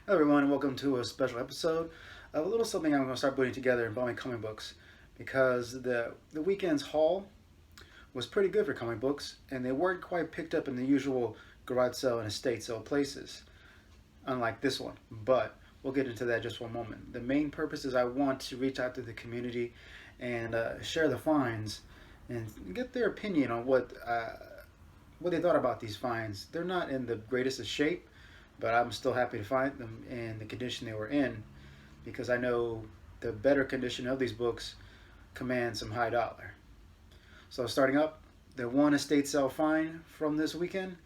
Hello everyone and welcome to a special episode of a little something I'm going to start putting together involving comic books because the weekend's haul was pretty good for comic books and they weren't quite picked up in the usual garage sale and estate sale places, unlike this one. But we'll get into that in just one moment. The main purpose is I want to reach out to the community and share the finds and get their opinion on what they thought about these finds. They're not in the greatest of shape, but I'm still happy to find them in the condition they were in because I know the better condition of these books commands some high dollar. So starting up, the one estate sale find from this weekend,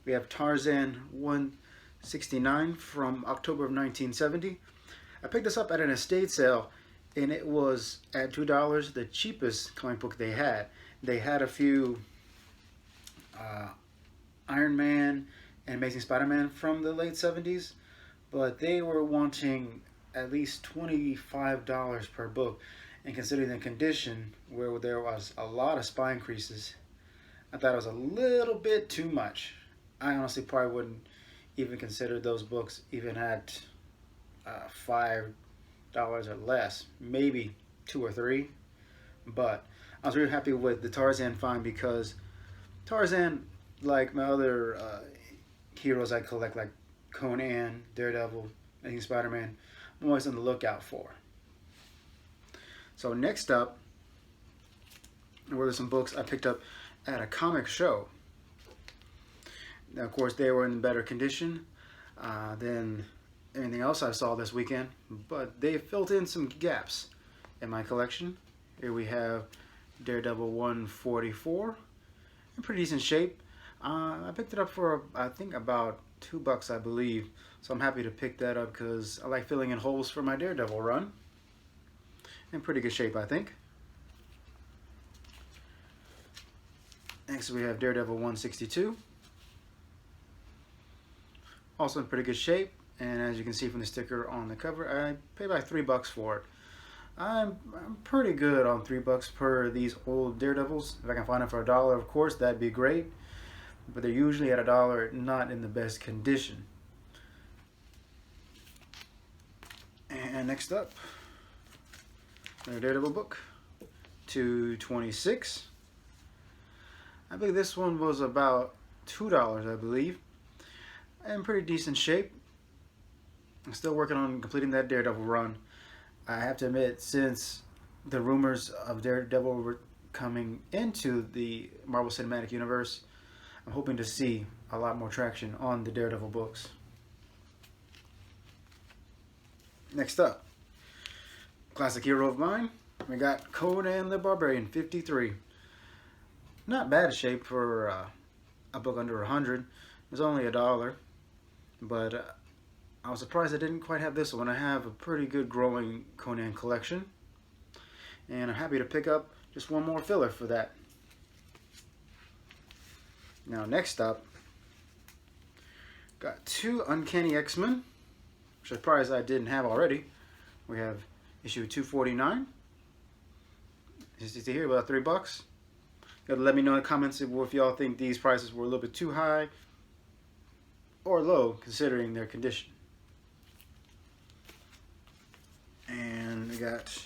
we have Tarzan 169 from October of 1970. I picked this up at an estate sale and it was at $2, the cheapest comic book they had. They had a few Iron Man and Amazing Spider-Man from the late 70s, but they were wanting at least $25 per book. And considering the condition where there was a lot of spine creases, I thought it was a little bit too much. I honestly probably wouldn't even consider those books even at $5 or less, maybe 2 or 3. But I was really happy with the Tarzan find because Tarzan, like my other heroes I collect, like Conan, Daredevil, and Spider-Man, I'm always on the lookout for. So next up were some books I picked up at a comic show. Now, of course, they were in better condition than anything else I saw this weekend, but they filled in some gaps in my collection. Here we have Daredevil 144, in pretty decent shape. I picked it up for, I think, about $2, I believe. So I'm happy to pick that up because I like filling in holes for my Daredevil run. In pretty good shape, I think. Next we have Daredevil 162. Also in pretty good shape. And as you can see from the sticker on the cover, I paid about $3 for it. I'm pretty good on $3 per these old Daredevils. If I can find them for $1, of course, that'd be great. But they're usually at $1, not in the best condition. And next up, another Daredevil book, 226. I believe this one was about $2, I believe. In pretty decent shape. I'm still working on completing that Daredevil run. I have to admit, since the rumors of Daredevil were coming into the Marvel Cinematic Universe, I'm hoping to see a lot more traction on the Daredevil books. Next up, classic hero of mine, we got Conan the Barbarian 53. Not bad shape for a book under 100. It's only $1, but I was surprised I didn't quite have this one. I have a pretty good growing Conan collection, and I'm happy to pick up just one more filler for that. Now next up, got 2 Uncanny X-Men, which I'm surprised I didn't have already. We have issue 249. Just to hear about $3. You gotta let me know in the comments if y'all think these prices were a little bit too high or low considering their condition. And we got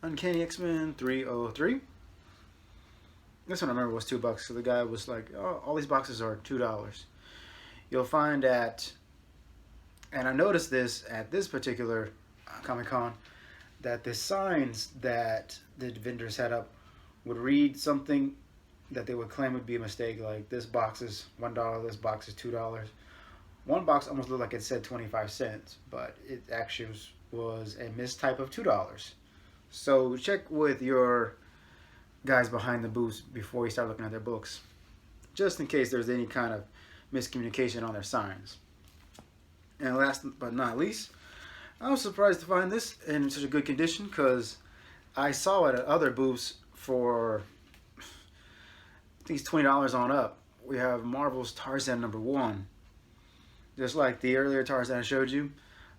Uncanny X-Men 303. This one I remember was $2, so the guy was like, oh, all these boxes are $2. You'll find at, and I noticed this at this particular Comic-Con, that the signs that the vendors had up would read something that they would claim would be a mistake, like this box is $1, this box is $2. One box almost looked like it said 25 cents, but it actually was a mistype of $2. So check with your guys behind the booths before you start looking at their books, just in case there's any kind of miscommunication on their signs. And last but not least, I was surprised to find this in such a good condition because I saw it at other booths for at least $20 on up. We have Marvel's Tarzan #1. Just like the earlier Tarzan I showed you,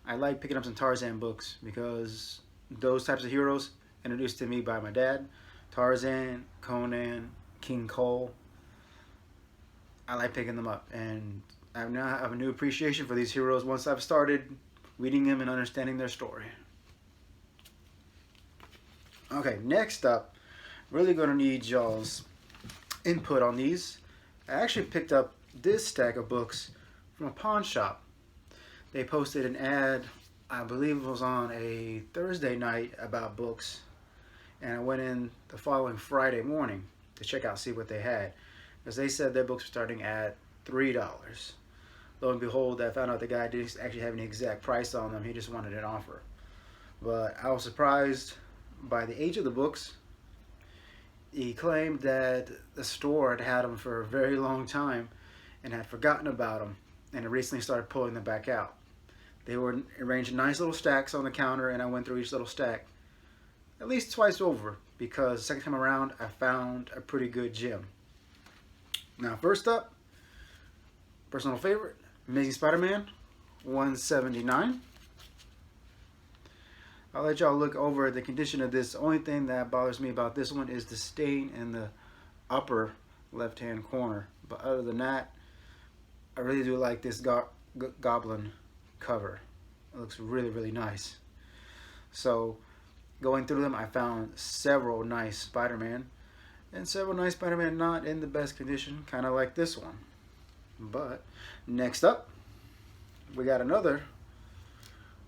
I like picking up some Tarzan books because those types of heroes introduced to me by my dad. Tarzan, Conan, King Cole. I like picking them up, and I now have a new appreciation for these heroes once I've started reading them and understanding their story. Okay, next up, really going to need y'all's input on these. I actually picked up this stack of books from a pawn shop. They posted an ad, I believe it was on a Thursday night, about books, and I went in the following Friday morning to check out, see what they had, because they said their books were starting at $3. Lo and behold, I found out the guy didn't actually have any exact price on them. He just wanted an offer. But I was surprised by the age of the books. He claimed that the store had had them for a very long time and had forgotten about them, and had recently started pulling them back out. They were arranged in nice little stacks on the counter, and I went through each little stack at least twice over, because the second time around I found a pretty good gem. Now, first up, personal favorite, Amazing Spider-Man 179. I'll let y'all look over the condition of this. The only thing that bothers me about this one is the stain in the upper left-hand corner. But other than that, I really do like this Goblin cover. It looks really, really nice. So, going through them, I found several nice Spider-Man, and several nice Spider-Man not in the best condition, kind of like this one. But next up, we got another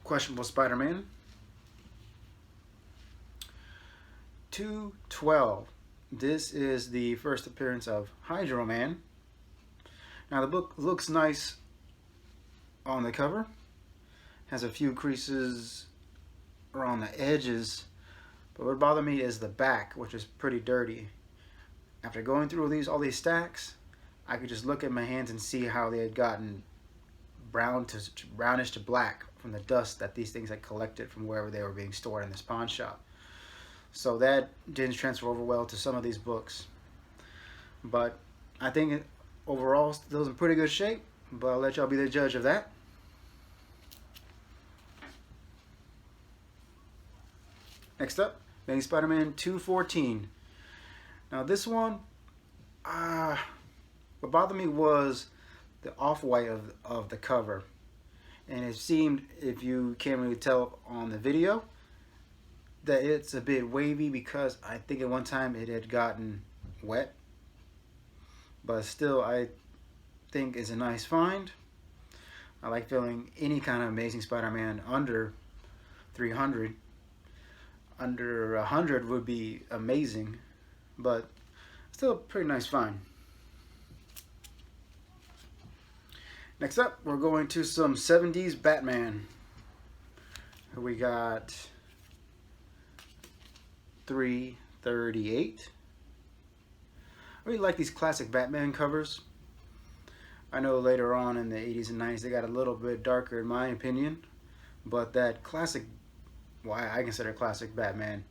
questionable Spider-Man. 212. This is the first appearance of Hydro Man. Now, the book looks nice on the cover. Has a few creases around the edges, but what bothered me is the back, which is pretty dirty. After going through all these stacks, I could just look at my hands and see how they had gotten brownish to black from the dust that these things had collected from wherever they were being stored in this pawn shop. So that didn't transfer over well to some of these books. But I think overall still in pretty good shape, but I'll let y'all be the judge of that. Next up, Amazing Spider-Man 214. Now this one, what bothered me was the off-white of the cover. And it seemed, if you can't really tell on the video, that it's a bit wavy, because I think at one time it had gotten wet. But still, I think it's a nice find. I like feeling any kind of Amazing Spider-Man under 300. Under 100 would be amazing, but still a pretty nice find. Next up, we're going to some 70s Batman. Here we got 338. I really like these classic Batman covers. I know later on in the 80s and 90s they got a little bit darker in my opinion, but that classic, why I consider classic Batman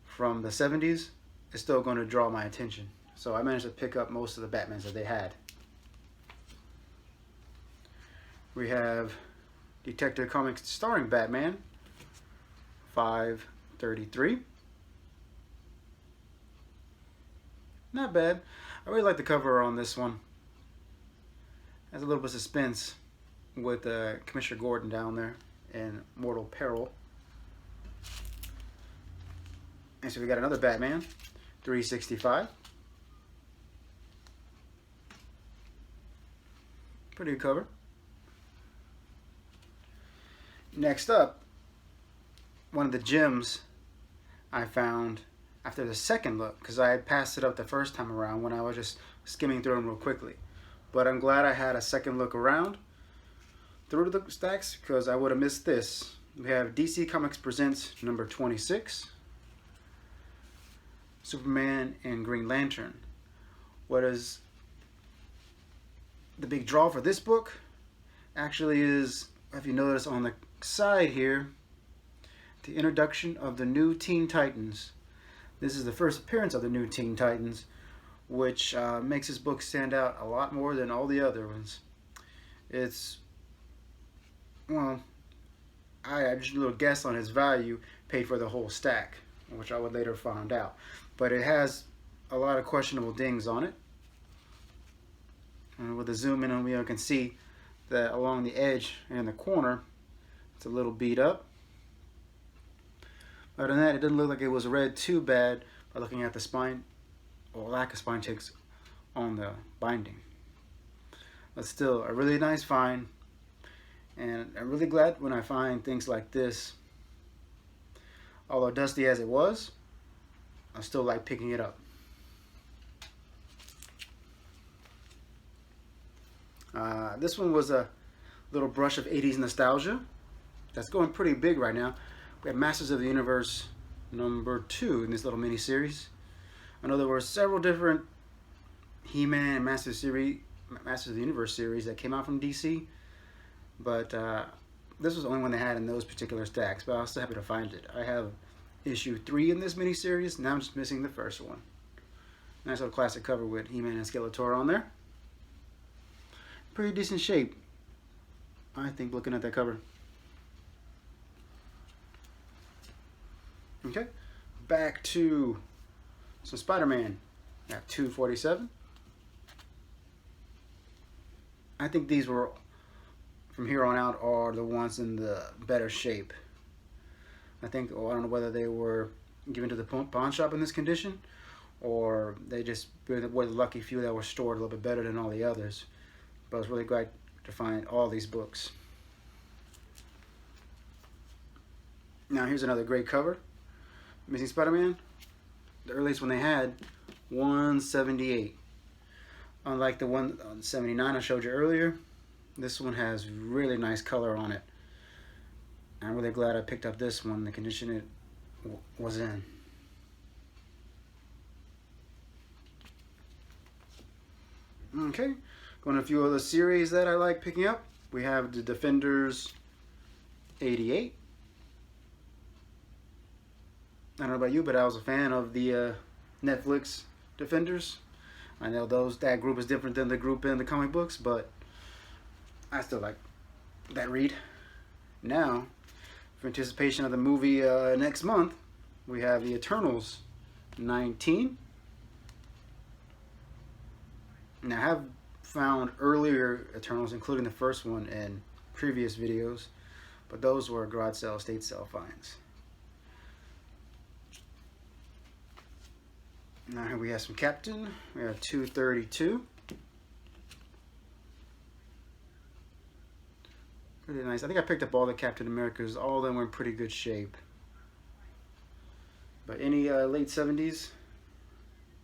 from the 70s is still going to draw my attention. So I managed to pick up most of the Batmans that they had. We have Detective Comics starring Batman, 533. Not bad. I really like the cover on this one. Has a little bit of suspense with Commissioner Gordon down there in mortal peril. And so we got another Batman, 365. Pretty good cover. Next up, one of the gems I found after the second look, because I had passed it up the first time around when I was just skimming through them real quickly. But I'm glad I had a second look around through the stacks, because I would have missed this. We have DC Comics Presents number 26, Superman and Green Lantern. What is the big draw for this book actually is, if you notice on the side here, the introduction of the new Teen Titans. This is the first appearance of the new Teen Titans, which makes this book stand out a lot more than all the other ones. It's, well, I just a little guess on its value, paid for the whole stack, which I would later find out. But it has a lot of questionable dings on it. And with the zoom in on me, I can see that along the edge and the corner, It's a little beat up. Other than that, it didn't look like it was read too bad by looking at the spine or lack of spine ticks on the binding. But still, a really nice find. And I'm really glad when I find things like this. Although dusty as it was, I still like picking it up. This one was a little brush of 80s nostalgia. That's going pretty big right now. We have Masters of the Universe #2 in this little mini-series. I know there were several different He-Man and Masters of the Universe series that came out from DC. But this was the only one they had in those particular stacks. But I was still happy to find it. I have issue 3 in this mini-series. Now I'm just missing the first one. Nice little classic cover with He-Man and Skeletor on there. Pretty decent shape, I think, looking at that cover. Okay, back to some Spider-Man. Got 247. I think these were, from here on out, are the ones in the better shape. I think, I don't know whether they were given to the pawn shop in this condition, or they just were the lucky few that were stored a little bit better than all the others. But I was really glad to find all these books. Now here's another great cover. Amazing Spider-Man. The earliest one they had, 178. Unlike the one on 79 I showed you earlier, this one has really nice color on it. I'm really glad I picked up this one, the condition it was in. Okay, going to a few other series that I like picking up. We have the Defenders 88. I don't know about you, but I was a fan of the Netflix Defenders. I know that group is different than the group in the comic books, but I still like that read. Now, for anticipation of the movie next month, we have the Eternals 19. Now, I have found earlier Eternals, including the first one, in previous videos, but those were garage sale, estate sale finds. Now here we have some Captain. We have 232. Pretty nice. I think I picked up all the Captain Americas. All of them were in pretty good shape. But any late 70s,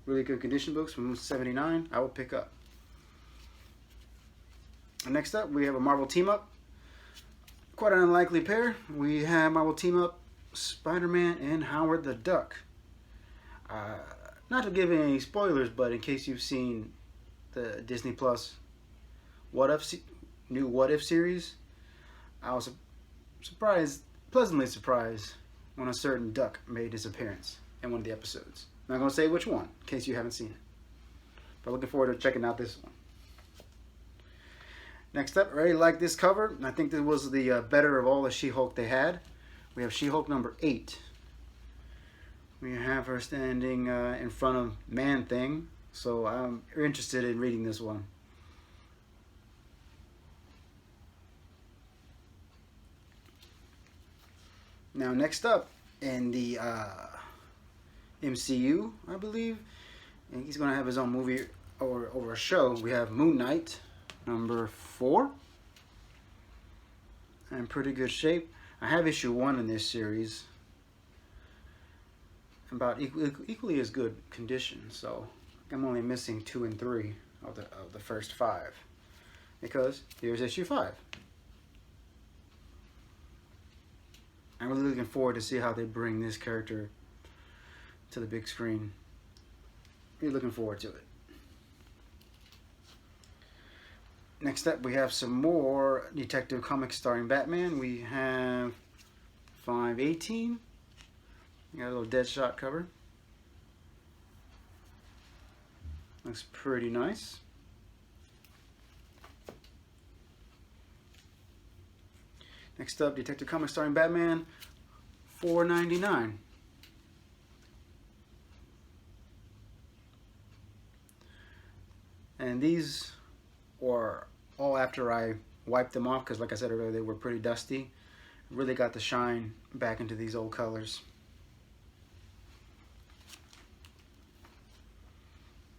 really good condition books from 79, I will pick up. And next up, we have a Marvel team-up. Quite an unlikely pair. We have Marvel team-up Spider-Man and Howard the Duck. Not to give any spoilers, but in case you've seen the Disney Plus new What If series, I was pleasantly surprised when a certain duck made his appearance in one of the episodes. I'm not going to say which one, in case you haven't seen it. But looking forward to checking out this one. Next up, I really like this cover. I think this was the better of all the She-Hulk they had. We have She-Hulk #8. We have her standing in front of Man-Thing, so I'm interested in reading this one. Now, next up in the MCU, I believe, and he's going to have his own movie or a show, we have Moon Knight #4. In pretty good shape. I have issue 1 in this series. About equally as good condition, so I'm only missing 2 and 3 of the first 5, because here's issue 5. I'm really looking forward to see how they bring this character to the big screen. Really looking forward to it. Next up, we have some more Detective Comics starring Batman. We have 518. We got a little Deadshot cover. Looks pretty nice. Next up, Detective Comics starring Batman, $4.99. And these were all after I wiped them off, because like I said earlier, they were pretty dusty. Really got the shine back into these old colors.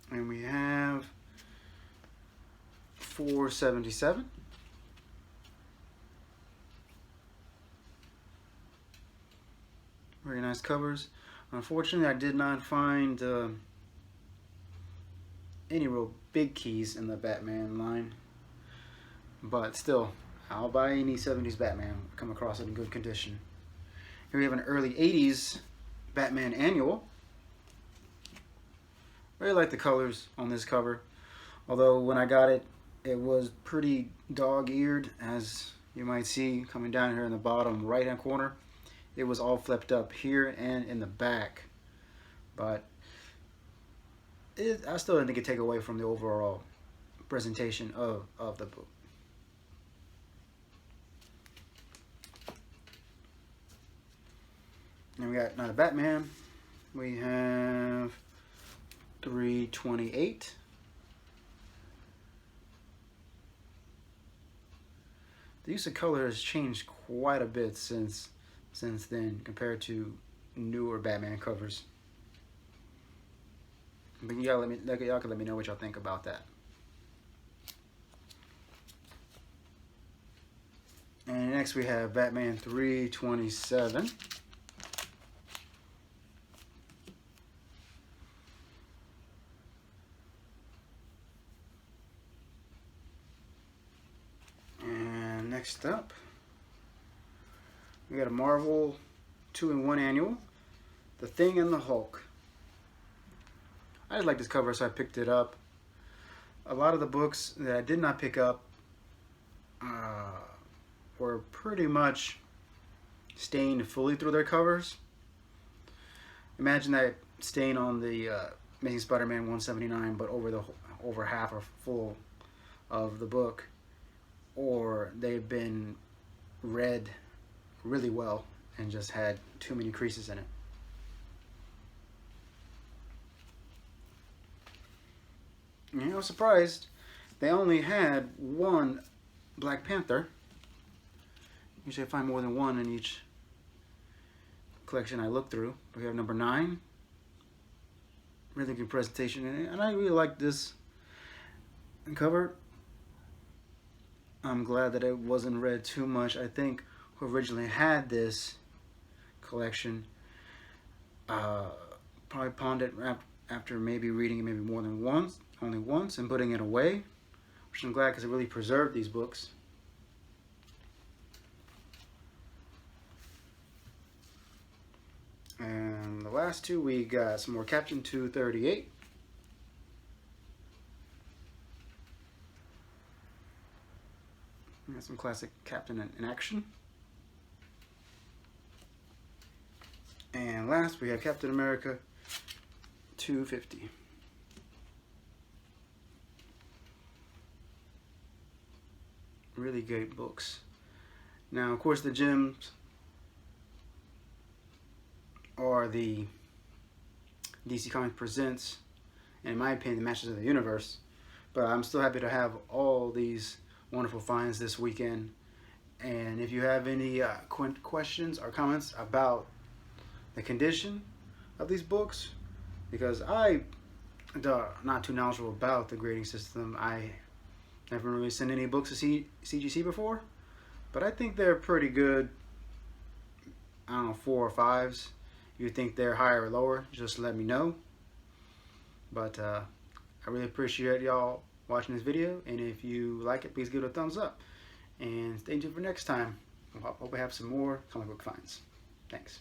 And we have 477. Very nice covers. Unfortunately, I did not find any real big keys in the Batman line. But still, I'll buy any 70s Batman, come across it in good condition. Here we have an early 80s Batman annual. Really like the colors on this cover. Although when I got it, it was pretty dog-eared, as you might see coming down here in the bottom right-hand corner. It was all flipped up here and in the back. But I still didn't think it take away from the overall presentation of the book. And we got another Batman. We have 328. The use of color has changed quite a bit since then compared to newer Batman covers. But y'all can let me know what y'all think about that. And next we have Batman 327. Next up, we got a Marvel 2-in-1 annual, The Thing and the Hulk. I just like this cover, so I picked it up. A lot of the books that I did not pick up were pretty much stained fully through their covers. Imagine that stain on the Amazing Spider-Man 179, but over half or full of the book. Or they've been read really well and just had too many creases in it. And I was surprised they only had one Black Panther. Usually I find more than one in each collection I look through. We have number 9. Really good presentation in it, and I really like this cover. I'm glad that it wasn't read too much. I think who originally had this collection probably pawned it after maybe reading it maybe more than only once, and putting it away, which I'm glad because it really preserved these books. And the last two, we got some more Captain 238. We got some classic Captain in action. And last, we have Captain America 250. Really great books. Now, of course, the gems are the DC Comics Presents, and in my opinion, the Masters of the Universe. But I'm still happy to have all these wonderful finds this weekend. And if you have any questions or comments about the condition of these books, because I'm not too knowledgeable about the grading system. I never really sent any books to CGC before, but I think they're pretty good. I don't know, 4 or 5s. If you think they're higher or lower, just let me know. But I really appreciate y'all watching this video, and if you like it, please give it a thumbs up, and stay tuned for next time. I hope we have some more comic book finds. Thanks.